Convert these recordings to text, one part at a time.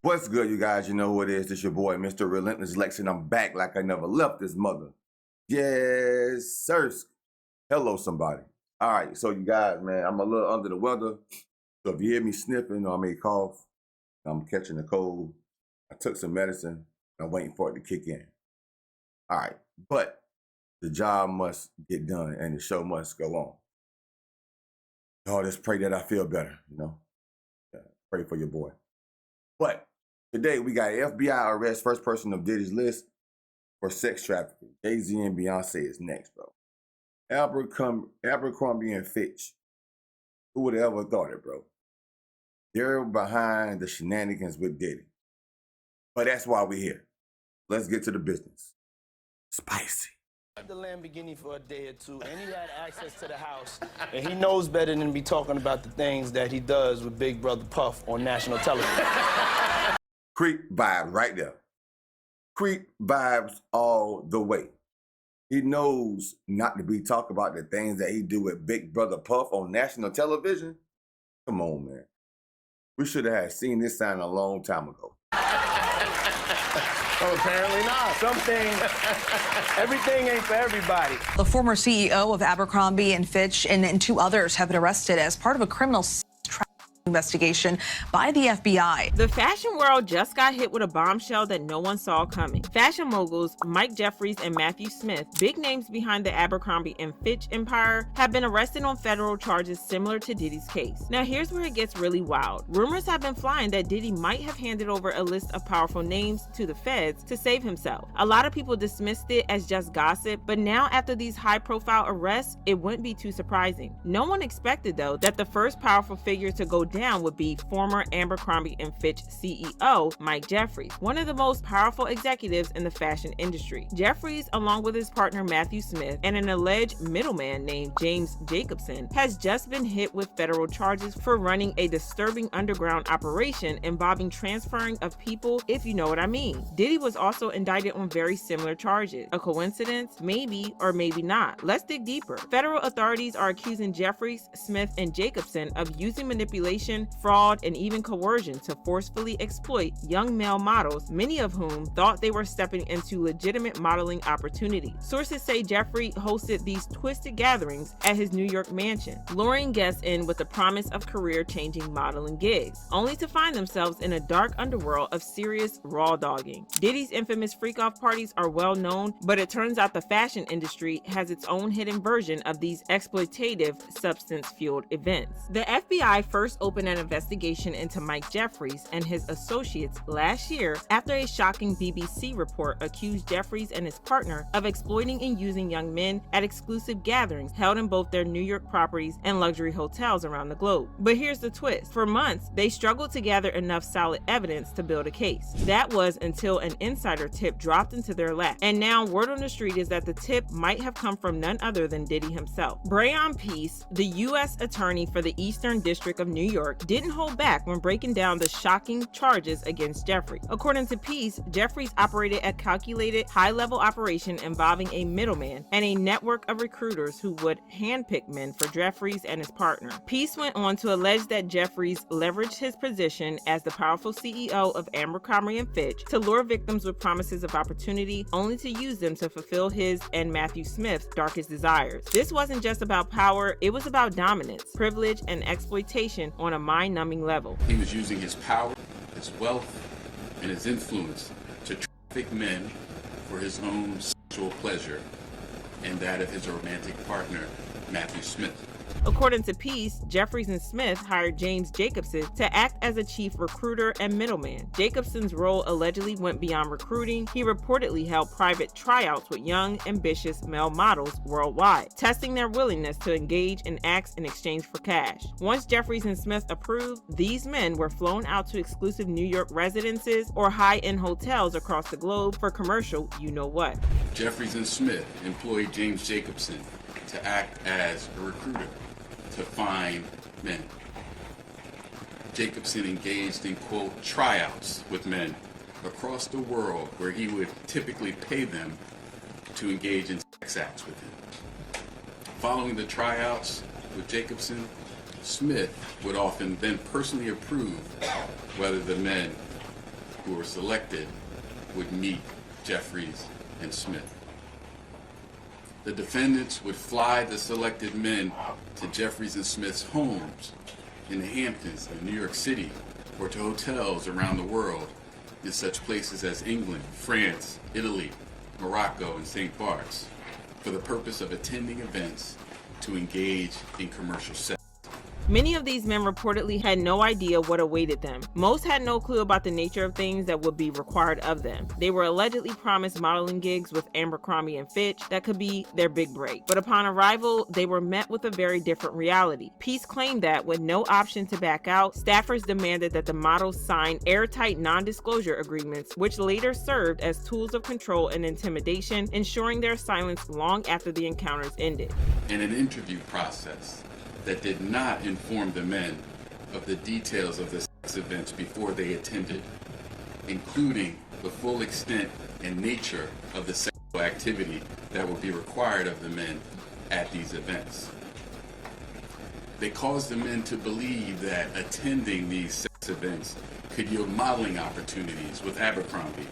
What's good, you guys? You know who it is. This your boy, Mr. Relentless Lex, and I'm back like I never left this mother. Yes, sir. Hello, somebody. All right, so you guys, man, I'm a little under the weather. So if you hear me sniffing or I may cough, I'm catching a cold. I took some medicine. I'm waiting for it to kick in. All right, but the job must get done and the show must go on. Oh, just pray that I feel better, you know? Yeah, pray for your boy. But today we got FBI arrest first person of Diddy's list for sex trafficking. Jay-Z and Beyoncé is next, bro. Abercrombie and Fitch. Who would have ever thought it, bro? They're behind the shenanigans with Diddy. But that's why we're here. Let's get to the business. Spicy. The Lamborghini for a day or two, and he had access to the house, and he knows better than to be talking about the things that he does with Big Brother Puff on national television. Creep vibes right there. Creep vibes all the way. He knows not to be talking about the things that he do with Big Brother Puff on national television. Come on, man. We should have seen this sign a long time ago. Well, apparently not. Everything ain't for everybody. The former CEO of Abercrombie and Fitch and two others have been arrested as part of a criminal investigation by the FBI. The fashion world just got hit with a bombshell that no one saw coming. Fashion moguls Mike Jeffries and Matthew Smith, big names behind the Abercrombie and Fitch empire, have been arrested on federal charges similar to Diddy's case. Now here's where it gets really wild. Rumors have been flying that Diddy might have handed over a list of powerful names to the feds to save himself. A lot of people dismissed it as just gossip, but now after these high-profile arrests, it wouldn't be too surprising. No one expected, though, that the first powerful figure to go down would be former Abercrombie and Fitch CEO Mike Jeffries, one of the most powerful executives in the fashion industry. Jeffries, along with his partner Matthew Smith and an alleged middleman named James Jacobson, has just been hit with federal charges for running a disturbing underground operation involving transferring of people, if you know what I mean. Diddy was also indicted on very similar charges. A coincidence? Maybe or maybe not. Let's dig deeper. Federal authorities are accusing Jeffries, Smith, and Jacobson of using manipulation, fraud, and even coercion to forcefully exploit young male models, many of whom thought they were stepping into legitimate modeling opportunities. Sources say Jeffrey hosted these twisted gatherings at his New York mansion, luring guests in with the promise of career-changing modeling gigs, only to find themselves in a dark underworld of serious raw dogging. Diddy's infamous freak-off parties are well known, but it turns out the fashion industry has its own hidden version of these exploitative, substance-fueled events. The FBI first opened an investigation into Mike Jeffries and his associates last year after a shocking BBC report accused Jeffries and his partner of exploiting and using young men at exclusive gatherings held in both their New York properties and luxury hotels around the globe. But here's the twist. For months, they struggled to gather enough solid evidence to build a case. That was until an insider tip dropped into their lap. And now word on the street is that the tip might have come from none other than Diddy himself. Breon Peace, the U.S. attorney for the Eastern District of New York, didn't hold back when breaking down the shocking charges against Jeffries. According to Peace, Jeffries operated a calculated, high-level operation involving a middleman and a network of recruiters who would handpick men for Jeffries and his partner. Peace went on to allege that Jeffries leveraged his position as the powerful CEO of Abercrombie and Fitch to lure victims with promises of opportunity, only to use them to fulfill his and Matthew Smith's darkest desires. This wasn't just about power, it was about dominance, privilege, and exploitation on a mind-numbing level. He was using his power, his wealth, and his influence to traffic men for his own sexual pleasure and that of his romantic partner, Matthew Smith. According to Peace, Jeffries and Smith hired James Jacobson to act as a chief recruiter and middleman. Jacobson's role allegedly went beyond recruiting. He reportedly held private tryouts with young, ambitious male models worldwide, testing their willingness to engage in acts in exchange for cash. Once Jeffries and Smith approved, these men were flown out to exclusive New York residences or high-end hotels across the globe for commercial you-know-what. Jeffries and Smith employed James Jacobson to act as a recruiter to find men. Jacobson engaged in, quote, tryouts with men across the world where he would typically pay them to engage in sex acts with him. Following the tryouts with who were selected would meet Jeffries and Smith. The defendants would fly the selected men to Jeffries and Smith's homes in the Hamptons in New York City or to hotels around the world in such places as England, France, Italy, Morocco, and St. Bart's for the purpose of attending events to engage in commercial sex. Many of these men reportedly had no idea what awaited them. Most had no clue about the nature of things that would be required of them. They were allegedly promised modeling gigs with Abercrombie and Fitch that could be their big break. But upon arrival, they were met with a very different reality. Peace claimed that, with no option to back out, staffers demanded that the models sign airtight non-disclosure agreements, which later served as tools of control and intimidation, ensuring their silence long after the encounters ended. In an interview process that did not inform the men of the details of the sex events before they attended, including the full extent and nature of the sexual activity that would be required of the men at these events. They caused the men to believe that attending these sex events could yield modeling opportunities with Abercrombie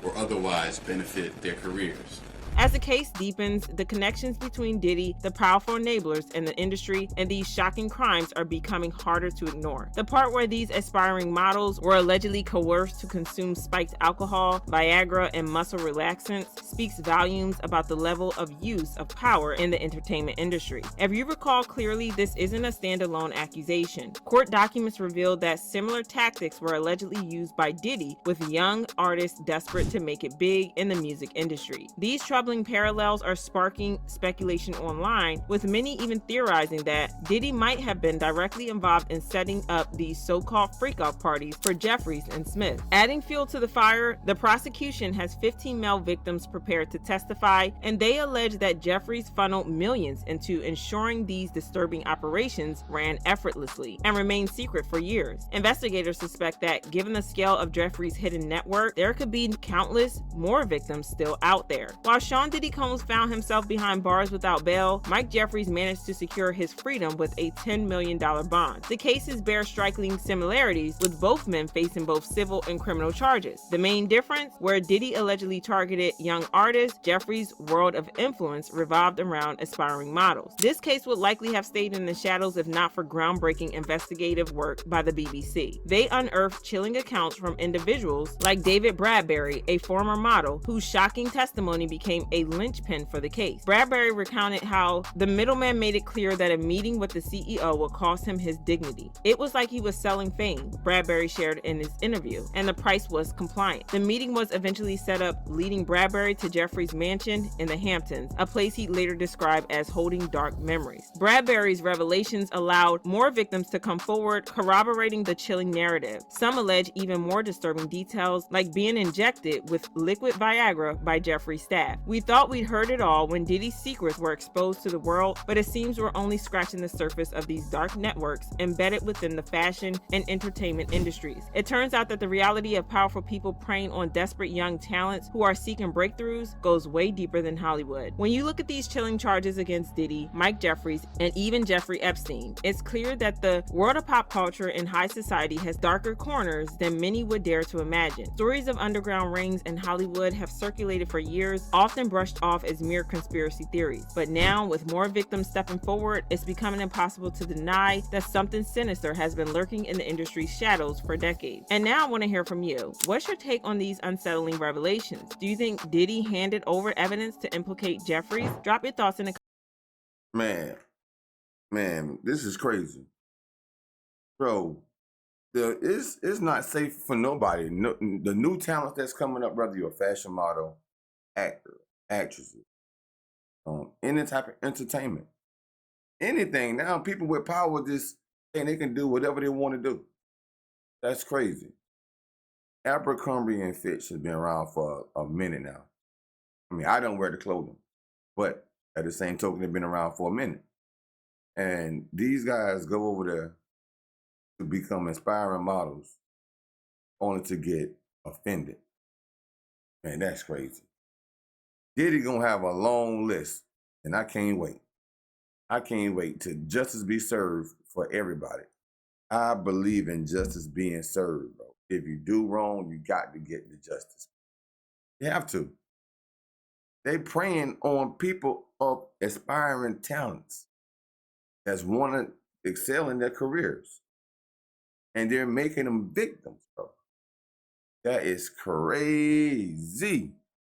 or otherwise benefit their careers. As the case deepens, the connections between Diddy, the powerful enablers in the industry, and these shocking crimes are becoming harder to ignore. The part where these aspiring models were allegedly coerced to consume spiked alcohol, Viagra, and muscle relaxants speaks volumes about the level of use of power in the entertainment industry. If you recall clearly, this isn't a standalone accusation. Court documents revealed that similar tactics were allegedly used by Diddy with young artists desperate to make it big in the music industry. These troubling parallels are sparking speculation online, with many even theorizing that Diddy might have been directly involved in setting up these so-called freak-out parties for Jeffries and Smith. Adding fuel to the fire, the prosecution has 15 male victims prepared to testify, and they allege that Jeffries funneled millions into ensuring these disturbing operations ran effortlessly and remained secret for years. Investigators suspect that, given the scale of Jeffries' hidden network, there could be countless more victims still out there. While Sean Diddy Combs found himself behind bars without bail, Mike Jeffries managed to secure his freedom with a $10 million bond. The cases bear striking similarities, with both men facing both civil and criminal charges. The main difference, where Diddy allegedly targeted young artists, Jeffries' world of influence revolved around aspiring models. This case would likely have stayed in the shadows if not for groundbreaking investigative work by the BBC. They unearthed chilling accounts from individuals like David Bradbury, a former model, whose shocking testimony became a linchpin for the case. Bradbury recounted how the middleman made it clear that a meeting with the CEO would cost him his dignity. It was like he was selling fame, Bradbury shared in his interview, and the price was compliant. The meeting was eventually set up, leading Bradbury to Jeffries' mansion in the Hamptons, a place he later described as holding dark memories. Bradbury's revelations allowed more victims to come forward, corroborating the chilling narrative. Some allege even more disturbing details, like being injected with liquid Viagra by Jeffries' staff. We thought we'd heard it all when Diddy's secrets were exposed to the world, but it seems we're only scratching the surface of these dark networks embedded within the fashion and entertainment industries. It turns out that the reality of powerful people preying on desperate young talents who are seeking breakthroughs goes way deeper than Hollywood. When you look at these chilling charges against Diddy, Mike Jeffries, and even Jeffrey Epstein, it's clear that the world of pop culture and high society has darker corners than many would dare to imagine. Stories of underground rings in Hollywood have circulated for years, often brushed off as mere conspiracy theories. But now, with more victims stepping forward, it's becoming impossible to deny that something sinister has been lurking in the industry's shadows for decades. And now I want to hear from you. What's your take on these unsettling revelations? Do you think Diddy handed over evidence to implicate Jeffries? Drop your thoughts in the Man, this is crazy. Bro, it's not safe for nobody. No, the new talent that's coming up, whether you're a fashion model, actor, actresses, any type of entertainment, anything. Now people with power just saying they can do whatever they want to do. That's crazy. Abercrombie and Fitch has been around for a minute now. I mean, I don't wear the clothing, but at the same token, they've been around for a minute. And these guys go over there to become inspiring models only to get offended. Man, that's crazy. Diddy gonna have a long list, and I can't wait. I can't wait till justice be served for everybody. I believe in justice being served, bro. If you do wrong, you got to get the justice. You have to. They preying on people of aspiring talents that's want to excel in their careers. And they're making them victims, bro. That is crazy.